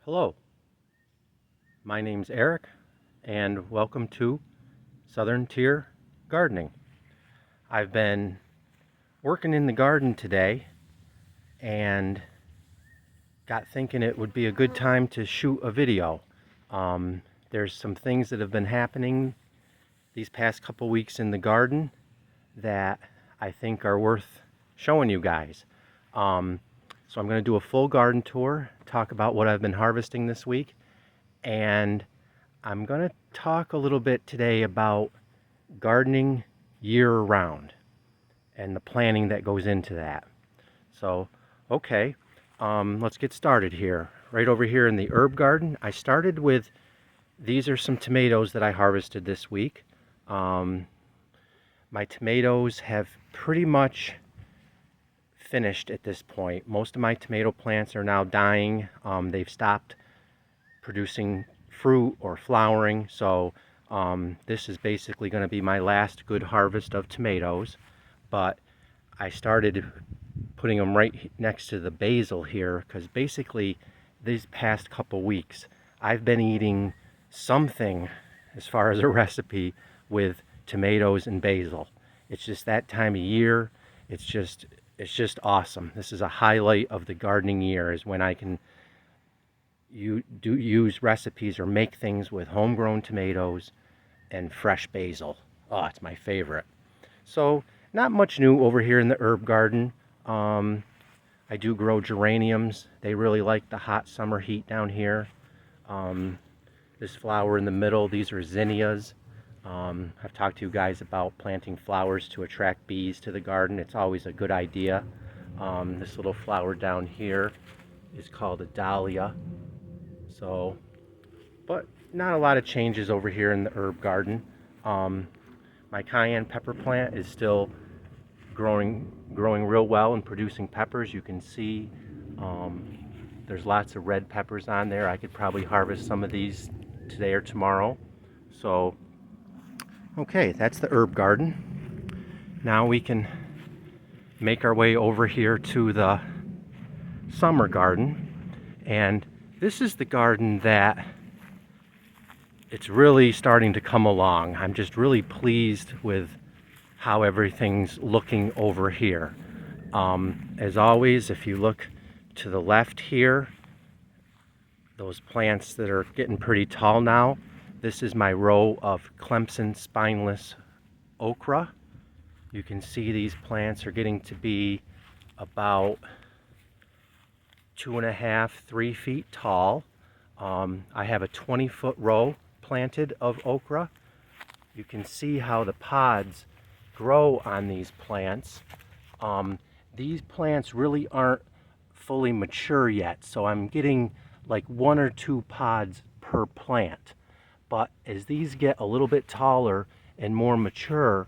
Hello, my name's Eric and welcome to Southern Tier Gardening. I've been working in the garden today and got thinking it would be a good time to shoot a video. There's some things that have been happening these past couple weeks in the garden that I think are worth showing you guys. So I'm going to do a full garden tour, talk about what I've been harvesting this week, and I'm going to talk a little bit today about gardening year-round and the planning that goes into that. So, okay, let's get started here. Right over here in the herb garden, I started with, these are some tomatoes that I harvested this week. My tomatoes have pretty much finished at this point. Most of my tomato plants are now dying. They've stopped producing fruit or flowering, so this is basically going to be my last good harvest of tomatoes. But I started putting them right next to the basil here because basically these past couple weeks I've been eating something as far as a recipe with tomatoes and basil. It's just that time of year. It's just awesome. This is a highlight of the gardening year, is when I can use recipes or make things with homegrown tomatoes and fresh basil. Oh, it's my favorite. So not much new over here in the herb garden. I do grow geraniums. They really like the hot summer heat down here. This flower in the middle, these are zinnias. I've talked to you guys about planting flowers to attract bees to the garden. It's always a good idea. This little flower down here is called a dahlia. So, but not a lot of changes over here in the herb garden. My cayenne pepper plant is still growing real well and producing peppers. You can see there's lots of red peppers on there. I could probably harvest some of these today or tomorrow. So, okay, that's the herb garden. Now we can make our way over here to the summer garden. And this is the garden that it's really starting to come along. I'm just really pleased with how everything's looking over here. As always, if you look to the left here, those plants that are getting pretty tall now, this is my row of Clemson spineless okra. You can see these plants are getting to be about 2.5, 3 feet tall. I have a 20-foot row planted of okra. You can see how the pods grow on these plants. These plants really aren't fully mature yet, so I'm getting like 1 or 2 pods per plant. But as these get a little bit taller and more mature,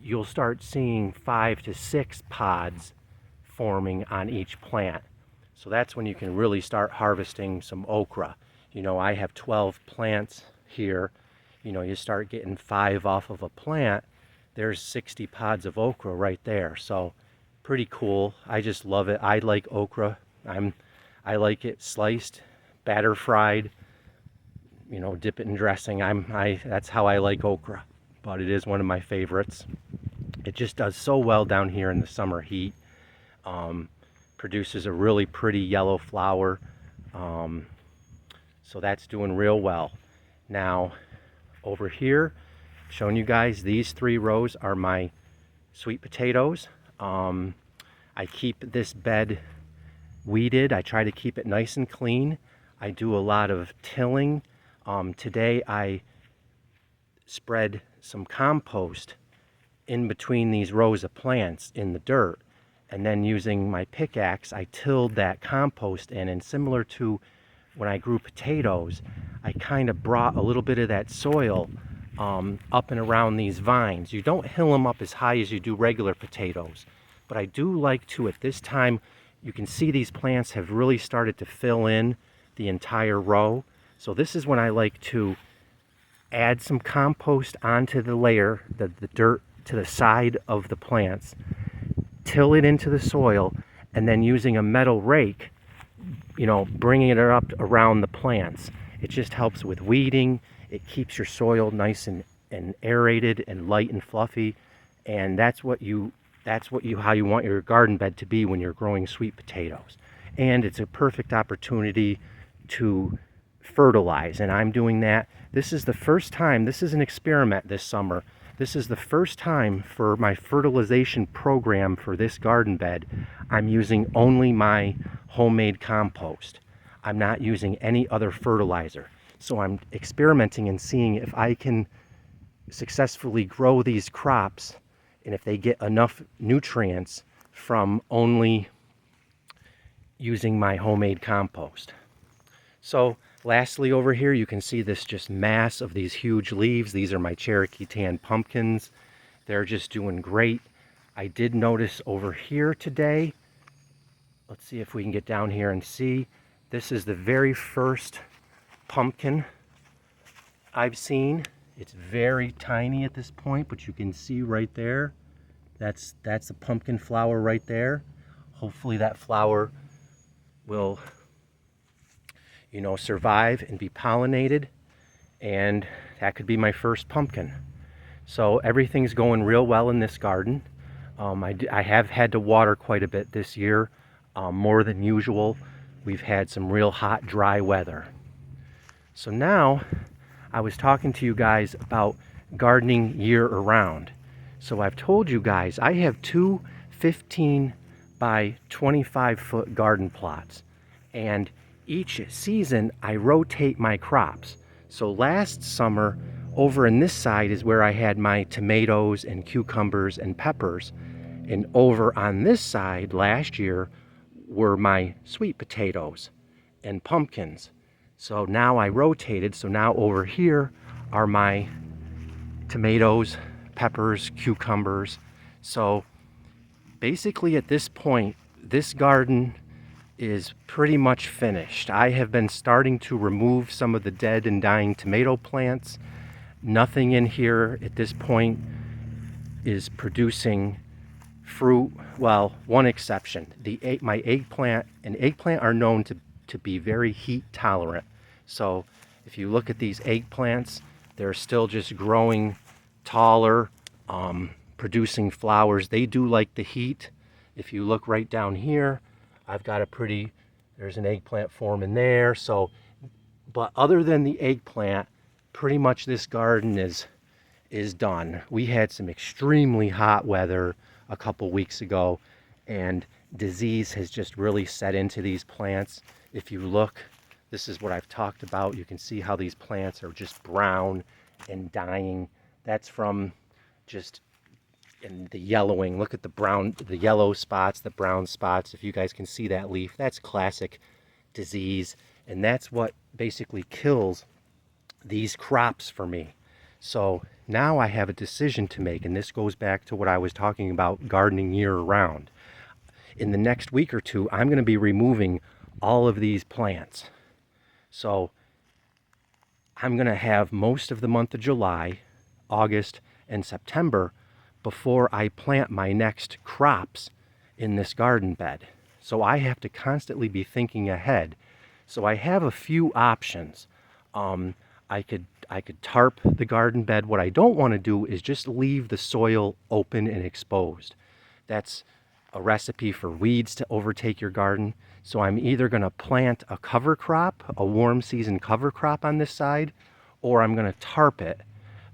you'll start seeing 5 to 6 pods forming on each plant. So that's when you can really start harvesting some okra. You know, I have 12 plants here. You know, you start getting 5 off of a plant, there's 60 pods of okra right there. So pretty cool. I just love it. I like okra. I like it sliced, batter fried, you know, dip it in dressing. That's how I like okra, but it is one of my favorites. It just does so well down here in the summer heat. Produces a really pretty yellow flower. So that's doing real well. Now, over here, showing you guys, these 3 rows are my sweet potatoes. I keep this bed weeded. I try to keep it nice and clean. I do a lot of tilling. Today I spread some compost in between these rows of plants in the dirt, and then using my pickaxe I tilled that compost in, and similar to when I grew potatoes, I kind of brought a little bit of that soil up and around these vines. You don't hill them up as high as you do regular potatoes, but I do like to, at this time, you can see these plants have really started to fill in the entire row. So this is when I like to add some compost onto the layer, the dirt to the side of the plants, till it into the soil, and then using a metal rake, bringing it up around the plants. It just helps with weeding. It keeps your soil nice and aerated and light and fluffy. And how you want your garden bed to be when you're growing sweet potatoes. And it's a perfect opportunity to fertilize, and I'm doing that. This is the first time, this is an experiment this summer. This is the first time for my fertilization program for this garden bed. I'm using only my homemade compost. I'm not using any other fertilizer. So I'm experimenting and seeing if I can successfully grow these crops and if they get enough nutrients from only using my homemade compost. So lastly, over here you can see this just mass of these huge leaves. These are my Cherokee Tan pumpkins. They're just doing great. I did notice over here today, let's see if we can get down here and see, this is the very first pumpkin I've seen. It's very tiny at this point, but you can see right there, that's a pumpkin flower right there. Hopefully that flower will survive and be pollinated, and that could be my first pumpkin. So everything's going real well in this garden. I have had to water quite a bit this year, more than usual. We've had some real hot, dry weather. So now I was talking to you guys about gardening year around. So I've told you guys I have two 15 by 25 foot garden plots, and each season I rotate my crops. So last summer over in this side is where I had my tomatoes and cucumbers and peppers, and over on this side last year were my sweet potatoes and pumpkins. So now I rotated, so now over here are my tomatoes, peppers, cucumbers. So basically at this point, this garden is pretty much finished. I have been starting to remove some of the dead and dying tomato plants. Nothing in here at this point is producing fruit. Well, one exception, my eggplant. And eggplant are known to be very heat tolerant. So if you look at these eggplants, they're still just growing taller, producing flowers. They do like the heat. If you look right down here, I've got there's an eggplant forming there. So, but other than the eggplant, pretty much this garden is done. We had some extremely hot weather a couple weeks ago, and disease has just really set into these plants. If you look, this is what I've talked about. You can see how these plants are just brown and dying. That's from just and the yellowing. Look at the yellow spots, the brown spots. If you guys can see that leaf, that's classic disease, and that's what basically kills these crops for me. So now I have a decision to make, and this goes back to what I was talking about gardening year round. In the next week or two, I'm going to be removing all of these plants. So I'm going to have most of the month of July, August, and September before I plant my next crops in this garden bed. So I have to constantly be thinking ahead. So I have a few options. I could tarp the garden bed. What I don't want to do is just leave the soil open and exposed. That's a recipe for weeds to overtake your garden. So I'm either going to plant a cover crop, a warm season cover crop on this side, or I'm going to tarp it.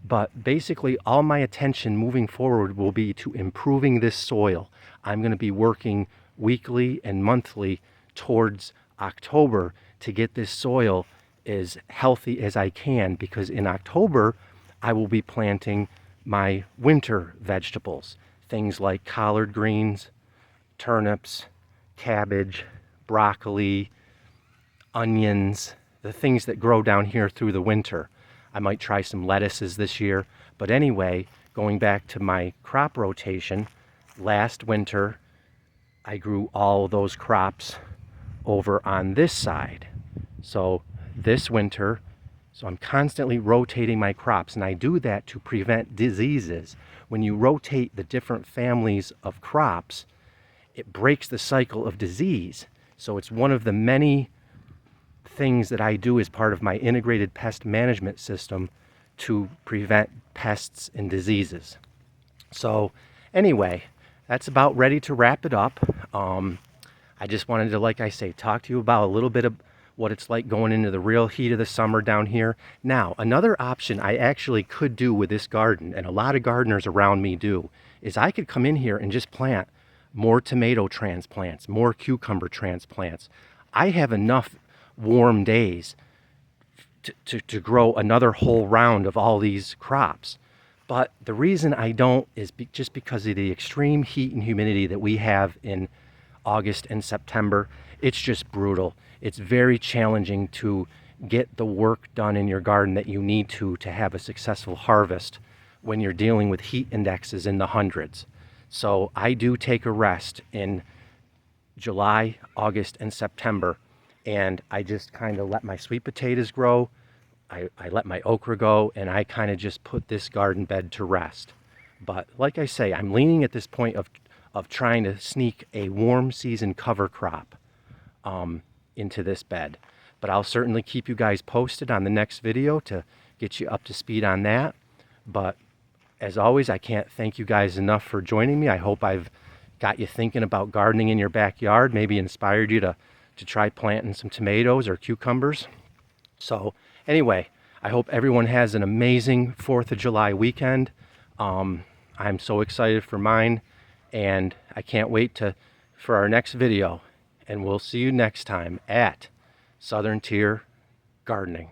But basically all my attention moving forward will be to improving this soil. I'm going to be working weekly and monthly towards October to get this soil as healthy as I can, because in October I will be planting my winter vegetables, things like collard greens, turnips, cabbage, broccoli, onions, the things that grow down here through the winter. I might try some lettuces this year. But anyway, going back to my crop rotation, last winter I grew all those crops over on this side. So this winter, I'm constantly rotating my crops, and I do that to prevent diseases. When you rotate the different families of crops, it breaks the cycle of disease. So it's one of the many things that I do as part of my integrated pest management system to prevent pests and diseases. So anyway, that's about ready to wrap it up. I just wanted to, like I say, talk to you about a little bit of what it's like going into the real heat of the summer down here. Now, another option I actually could do with this garden, and a lot of gardeners around me do, is I could come in here and just plant more tomato transplants, more cucumber transplants. I have enough warm days to grow another whole round of all these crops. But the reason I don't is just because of the extreme heat and humidity that we have in August and September. It's just brutal. It's very challenging to get the work done in your garden that you need to have a successful harvest when you're dealing with heat indexes in the hundreds. So I do take a rest in July, August, and September, and I just kind of let my sweet potatoes grow. I let my okra go, and I kind of just put this garden bed to rest. But like I say, I'm leaning at this point of trying to sneak a warm season cover crop into this bed. But I'll certainly keep you guys posted on the next video to get you up to speed on that. But as always, I can't thank you guys enough for joining me. I hope I've got you thinking about gardening in your backyard, maybe inspired you to try planting some tomatoes or cucumbers. So anyway, I hope everyone has an amazing 4th of July weekend. I'm so excited for mine, and I can't wait for our next video. And we'll see you next time at Southern Tier Gardening.